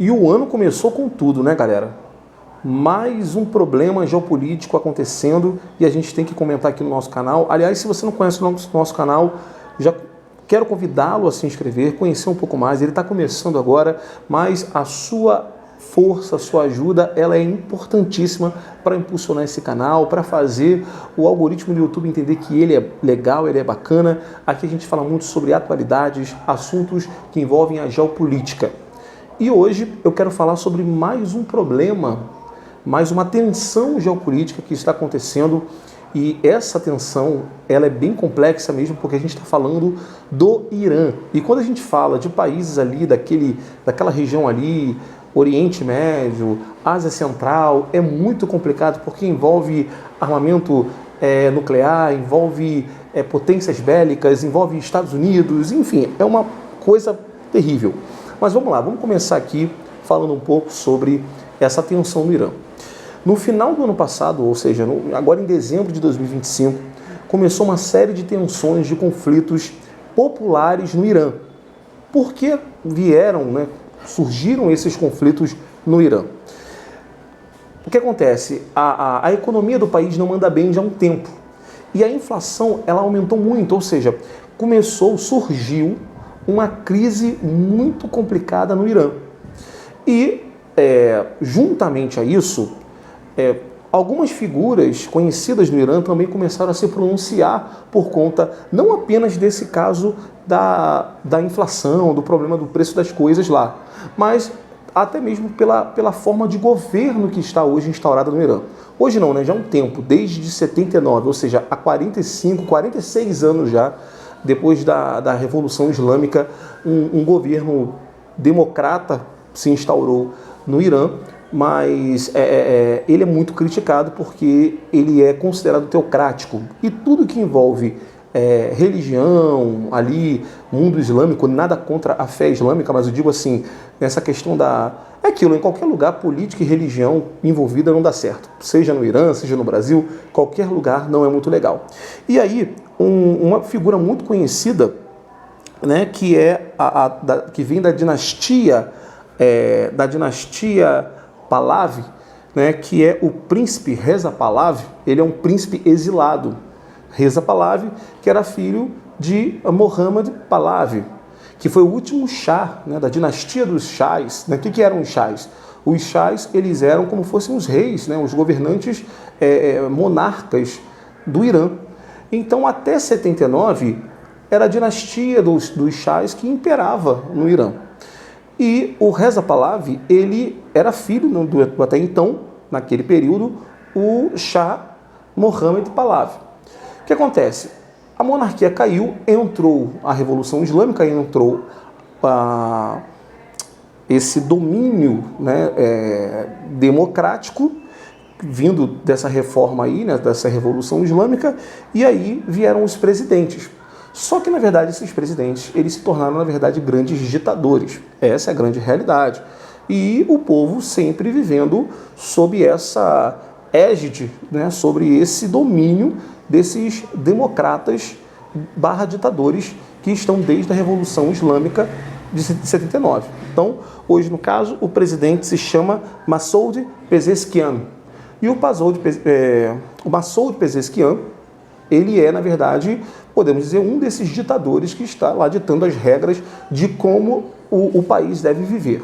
E o ano começou com tudo, né, galera? Mais um problema geopolítico acontecendo e a gente tem que comentar aqui no nosso canal. Aliás, se você não conhece o nosso canal, já quero convidá-lo a se inscrever, conhecer um pouco mais. Ele está começando agora, mas a sua força, a sua ajuda, ela é importantíssima para impulsionar esse canal, para fazer o algoritmo do YouTube entender que ele é legal, ele é bacana. Aqui a gente fala muito sobre atualidades, assuntos que envolvem a geopolítica. E hoje eu quero falar sobre mais um problema, mais uma tensão geopolítica que está acontecendo. E essa tensão, ela é bem complexa mesmo, porque a gente está falando do Irã. E quando a gente fala de países ali, daquela região ali, Oriente Médio, Ásia Central, é muito complicado porque envolve armamento nuclear, envolve potências bélicas, envolve Estados Unidos, enfim, é uma coisa terrível. Mas vamos lá, vamos começar aqui falando um pouco sobre essa tensão no Irã. No final do ano passado, ou seja, agora em dezembro de 2025, começou uma série de tensões, de conflitos populares no Irã. Por que surgiram esses conflitos no Irã? O que acontece? A economia do país não anda bem já há um tempo. E a inflação, ela aumentou muito, ou seja, surgiu uma crise muito complicada no Irã. E, juntamente a isso, algumas figuras conhecidas no Irã também começaram a se pronunciar por conta não apenas desse caso da inflação, do problema do preço das coisas lá, mas até mesmo pela forma de governo que está hoje instaurada no Irã. Hoje não, né? Já há um tempo, desde 79, ou seja, há 45, 46 anos já, depois da Revolução Islâmica, um governo democrata se instaurou no Irã, mas ele é muito criticado porque ele é considerado teocrático. E tudo que envolve religião, ali, mundo islâmico, nada contra a fé islâmica, mas eu digo assim, nessa questão é aquilo, em qualquer lugar, política e religião envolvida não dá certo. Seja no Irã, seja no Brasil, qualquer lugar não é muito legal. E aí, uma figura muito conhecida, né, que vem da dinastia Pahlavi, né, que é o príncipe Reza Pahlavi. Ele é um príncipe exilado. Reza Pahlavi, que era filho de Mohammad Pahlavi, que foi o último Shah, né, da dinastia dos Shahs. Né? O que eram os Shahs? Os Shahs, eles eram como fossem os reis, né, os governantes monarcas do Irã. Então, até 79, era a dinastia dos Shahs que imperava no Irã. E o Reza Pahlavi, ele era filho, até então, naquele período, o Shah Mohammad Pahlavi. O que acontece? A monarquia caiu, entrou a Revolução Islâmica, entrou esse domínio, né, democrático, vindo dessa reforma aí, né, dessa Revolução Islâmica, e aí vieram os presidentes. Só que, na verdade, esses presidentes, eles se tornaram, na verdade, grandes ditadores. Essa é a grande realidade. E o povo sempre vivendo sob essa égide, né, sobre esse domínio desses democratas ditadores que estão desde a Revolução Islâmica de 79. Então, hoje, no caso, o presidente se chama Massoud Pezeshkian. E o Massoud Pezeshkian, ele é, na verdade, podemos dizer, um desses ditadores que está lá ditando as regras de como o país deve viver.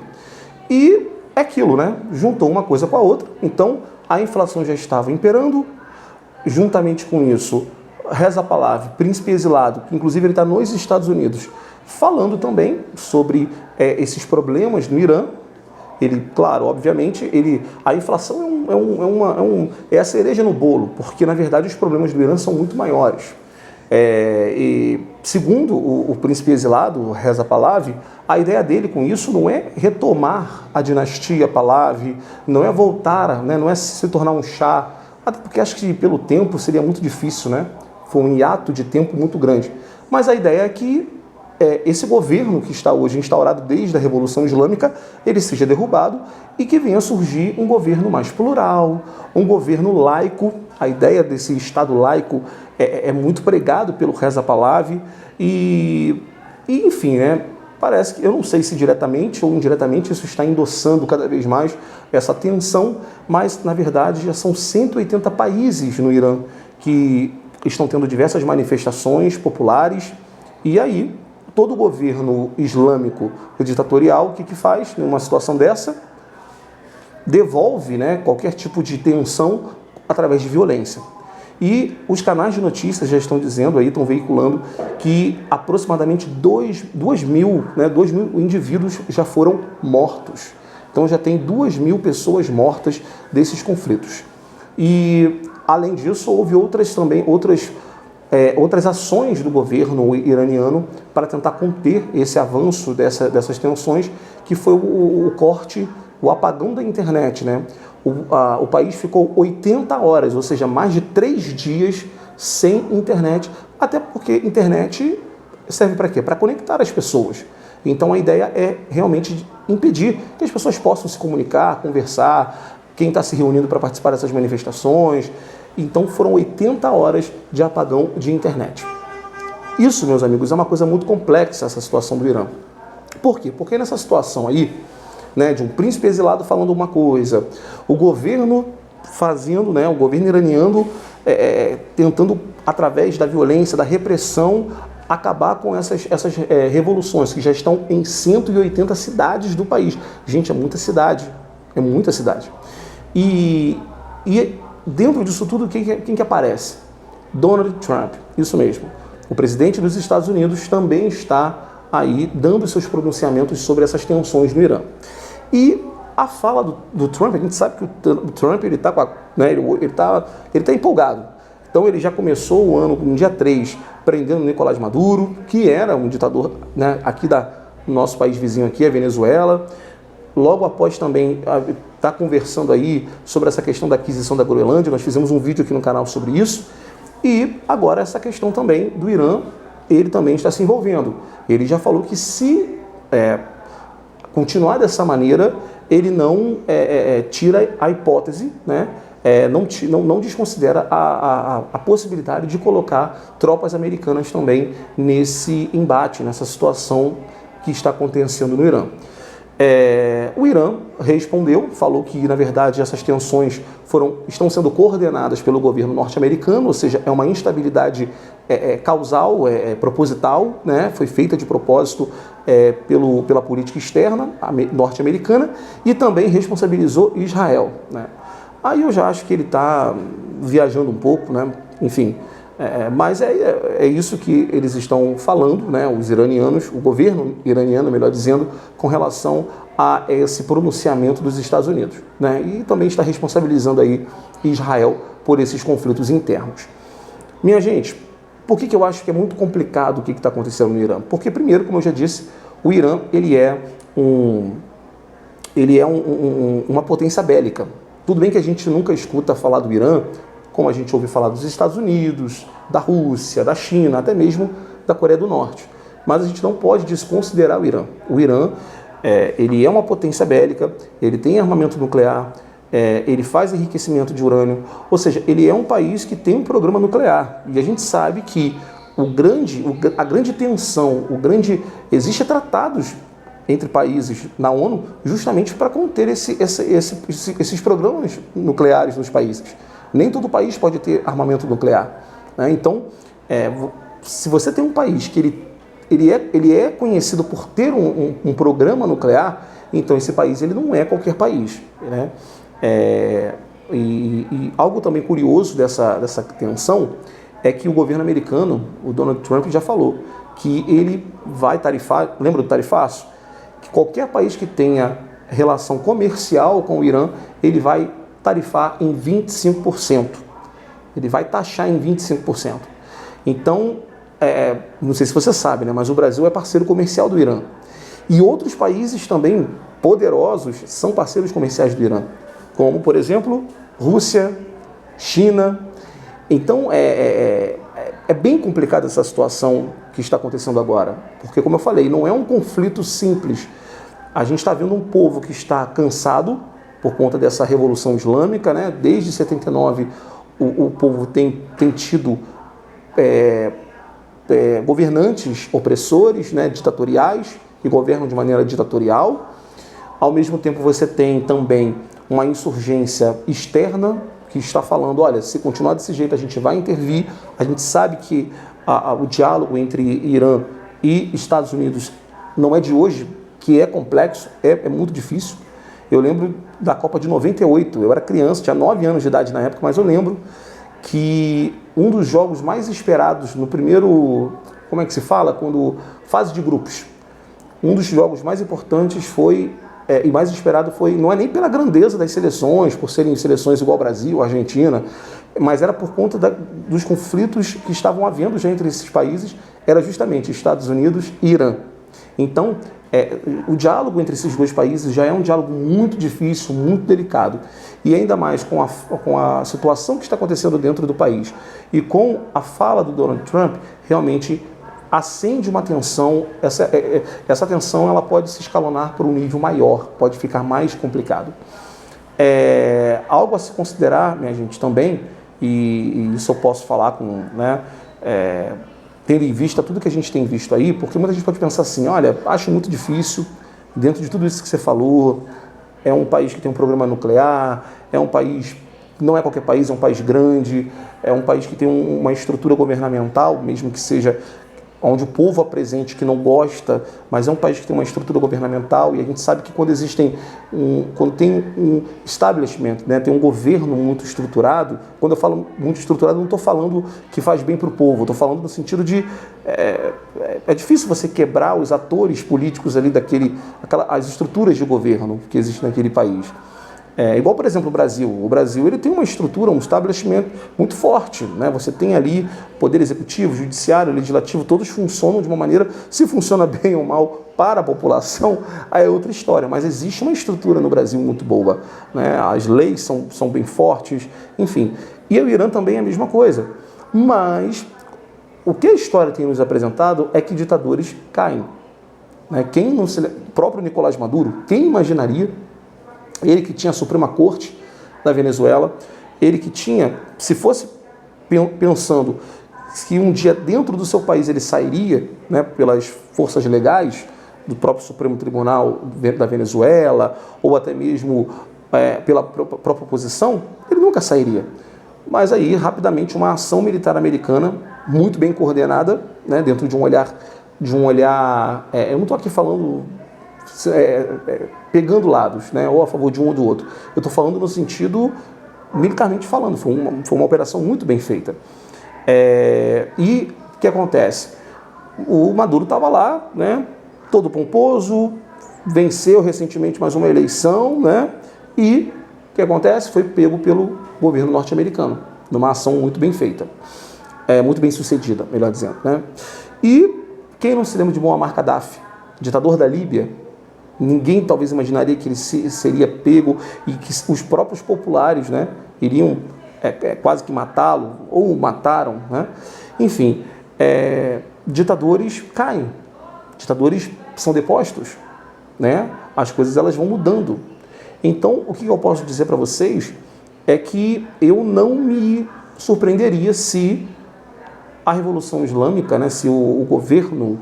E é aquilo, né? Juntou uma coisa com a outra. Então, a inflação já estava imperando. Juntamente com isso, Reza Pahlavi, príncipe exilado, que inclusive ele está nos Estados Unidos, falando também sobre esses problemas no Irã. Ele, claro, obviamente, a inflação é a cereja no bolo, porque, na verdade, os problemas do Irã são muito maiores. E, segundo o príncipe exilado, Reza Pahlavi, a ideia dele com isso não é retomar a dinastia Pahlavi, não é voltar, né, não é se tornar um Shah, até porque acho que pelo tempo seria muito difícil, né? Foi um hiato de tempo muito grande. Mas a ideia é que esse governo que está hoje instaurado desde a Revolução Islâmica, ele seja derrubado e que venha surgir um governo mais plural, um governo laico. A ideia desse Estado laico é muito pregado pelo Reza Pahlavi e enfim, né? parece que, eu não sei se diretamente ou indiretamente, isso está endossando cada vez mais essa tensão, mas, na verdade, já são 180 países no Irã que estão tendo diversas manifestações populares, e aí todo o governo islâmico ditatorial, o que faz numa situação dessa? Devolve, né, qualquer tipo de tensão através de violência. E os canais de notícias já estão dizendo aí, estão veiculando que aproximadamente 2 mil indivíduos já foram mortos. Então já tem 2.000 pessoas mortas desses conflitos. E além disso, houve outras ações do governo iraniano para tentar conter esse avanço dessas tensões, que foi o corte, o apagão da internet, né? O país ficou 80 horas, ou seja, mais de 3 dias sem internet, até porque internet serve para quê? Para conectar as pessoas. Então a ideia é realmente impedir que as pessoas possam se comunicar, conversar, quem está se reunindo para participar dessas manifestações. Então foram 80 horas de apagão de internet. Isso, meus amigos, é uma coisa muito complexa, essa situação do Irã. Por quê? Porque nessa situação aí, né, de um príncipe exilado falando uma coisa, o governo fazendo, né, o governo iraniano tentando, através da violência, da repressão, acabar com essas revoluções que já estão em 180 cidades do país. Gente, é muita cidade. É muita cidade. E dentro disso tudo, quem que aparece? Donald Trump, isso mesmo. O presidente dos Estados Unidos também está aí dando seus pronunciamentos sobre essas tensões no Irã. E a fala do Trump, a gente sabe que o Trump ele está empolgado. Então ele já começou o ano, no dia 3, prendendo Nicolás Maduro, que era um ditador, né, aqui do nosso país vizinho aqui, a Venezuela. Logo após também está conversando aí sobre essa questão da aquisição da Groenlândia. Nós fizemos um vídeo aqui no canal sobre isso. E agora essa questão também do Irã, ele também está se envolvendo. Ele já falou que se continuar dessa maneira, ele não tira a hipótese, né? Não desconsidera a possibilidade de colocar tropas americanas também nesse embate, nessa situação que está acontecendo no Irã. O Irã respondeu, falou que, na verdade, essas tensões estão sendo coordenadas pelo governo norte-americano, ou seja, é uma instabilidade causal, proposital, né? Foi feita de propósito pela política externa norte-americana, e também responsabilizou Israel, né? Aí eu já acho que ele está viajando um pouco, né? Enfim, mas é isso que eles estão falando, né? Os iranianos, o governo iraniano, melhor dizendo, com relação a esse pronunciamento dos Estados Unidos, né? E também está responsabilizando aí Israel por esses conflitos internos. Minha gente, por que eu acho que é muito complicado o que está acontecendo no Irã? Porque, primeiro, como eu já disse, o Irã ele é uma potência bélica. Tudo bem que a gente nunca escuta falar do Irã, como a gente ouve falar dos Estados Unidos, da Rússia, da China, até mesmo da Coreia do Norte. Mas a gente não pode desconsiderar o Irã. O Irã, ele é uma potência bélica, ele tem armamento nuclear, ele faz enriquecimento de urânio, ou seja, ele é um país que tem um programa nuclear. E a gente sabe que a grande tensão, existe tratados entre países na ONU justamente para conter esses programas nucleares nos países. Nem todo país pode ter armamento nuclear, né? Então, se você tem um país que ele é conhecido por ter um programa nuclear, então esse país ele não é qualquer país, né? E algo também curioso dessa tensão é que o governo americano, o Donald Trump, já falou que ele vai tarifar, lembra do tarifaço? Que qualquer país que tenha relação comercial com o Irã, ele vai tarifar em 25%. Ele vai taxar em 25%. Então, não sei se você sabe, né, mas o Brasil é parceiro comercial do Irã. E outros países também poderosos são parceiros comerciais do Irã, como, por exemplo, Rússia, China. Então, é bem complicada essa situação que está acontecendo agora, porque, como eu falei, não é um conflito simples. A gente está vendo um povo que está cansado por conta dessa revolução islâmica, né? Desde 79, o povo tem tido governantes opressores, né, ditatoriais, e governam de maneira ditatorial. Ao mesmo tempo você tem também uma insurgência externa que está falando, olha, se continuar desse jeito a gente vai intervir. A gente sabe que o diálogo entre Irã e Estados Unidos não é de hoje, que é complexo, é muito difícil. Eu lembro da Copa de 98, eu era criança, tinha 9 anos de idade na época, mas eu lembro que um dos jogos mais esperados no primeiro, como é que se fala? Fase de grupos. Um dos jogos mais importantes foi, e mais esperado foi, não é nem pela grandeza das seleções, por serem seleções igual ao Brasil, Argentina, mas era por conta dos conflitos que estavam havendo já entre esses países, era justamente Estados Unidos e Irã. Então, o diálogo entre esses dois países já é um diálogo muito difícil, muito delicado. E ainda mais com a situação que está acontecendo dentro do país e com a fala do Donald Trump, realmente acende uma tensão. Essa tensão ela pode se escalonar para um nível maior, pode ficar mais complicado. Algo a se considerar, minha gente, também, e isso eu posso falar com... tendo em vista tudo que a gente tem visto aí, porque muita gente pode pensar assim, olha, acho muito difícil, dentro de tudo isso que você falou, é um país que tem um programa nuclear, é um país, não é qualquer país, é um país grande, é um país que tem uma estrutura governamental, mesmo que seja onde o povo apresente que não gosta, mas é um país que tem uma estrutura governamental e a gente sabe que quando tem um establishment, né, tem um governo muito estruturado, quando eu falo muito estruturado, não estou falando que faz bem para o povo, estou falando no sentido de é difícil você quebrar os atores políticos ali as estruturas de governo que existem naquele país. Igual, por exemplo, o Brasil. O Brasil ele tem uma estrutura, um estabelecimento muito forte, né? Você tem ali poder executivo, judiciário, legislativo, todos funcionam de uma maneira, se funciona bem ou mal para a população, aí é outra história. Mas existe uma estrutura no Brasil muito boa, né? As leis são bem fortes, enfim. E o Irã também é a mesma coisa. Mas o que a história tem nos apresentado é que ditadores caem. Né? O próprio Nicolás Maduro, quem imaginaria? Ele que tinha a Suprema Corte da Venezuela, ele que tinha, se fosse pensando que um dia dentro do seu país ele sairia, né, pelas forças legais do próprio Supremo Tribunal da Venezuela, ou até mesmo pela própria oposição, ele nunca sairia. Mas aí, rapidamente, uma ação militar americana, muito bem coordenada, né, dentro de um olhar, eu não estou aqui falando... pegando lados, né, ou a favor de um ou do outro. Eu estou falando no sentido, militarmente falando, foi uma operação muito bem feita. E o que acontece? O Maduro estava lá, né, todo pomposo, venceu recentemente mais uma eleição, né, e o que acontece? Foi pego pelo governo norte-americano, numa ação muito bem feita, muito bem sucedida, melhor dizendo. Né? E quem não se lembra de Muammar Gaddafi, ditador da Líbia? Ninguém talvez imaginaria que ele seria pego e que os próprios populares, né, iriam quase que matá-lo, ou mataram. Né? Enfim, ditadores caem, ditadores são depostos, né? As coisas elas vão mudando. Então, o que eu posso dizer para vocês é que eu não me surpreenderia se a Revolução Islâmica, né, se o governo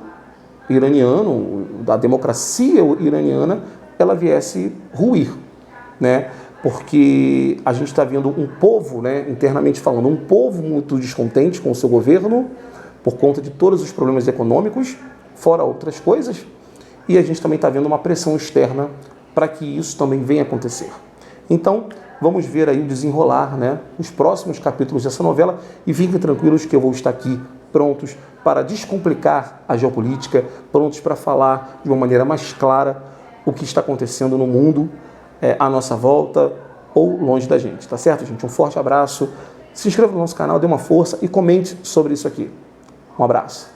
iraniano, da democracia iraniana, ela viesse ruir, né? Porque a gente está vendo um povo, né, internamente falando, um povo muito descontente com o seu governo, por conta de todos os problemas econômicos, fora outras coisas, e a gente também está vendo uma pressão externa para que isso também venha acontecer. Então, vamos ver aí o desenrolar, né, os próximos capítulos dessa novela, e fiquem tranquilos que eu vou estar aqui prontos para descomplicar a geopolítica, prontos para falar de uma maneira mais clara o que está acontecendo no mundo, à nossa volta ou longe da gente, tá certo, gente? Um forte abraço, se inscreva no nosso canal, dê uma força e comente sobre isso aqui. Um abraço.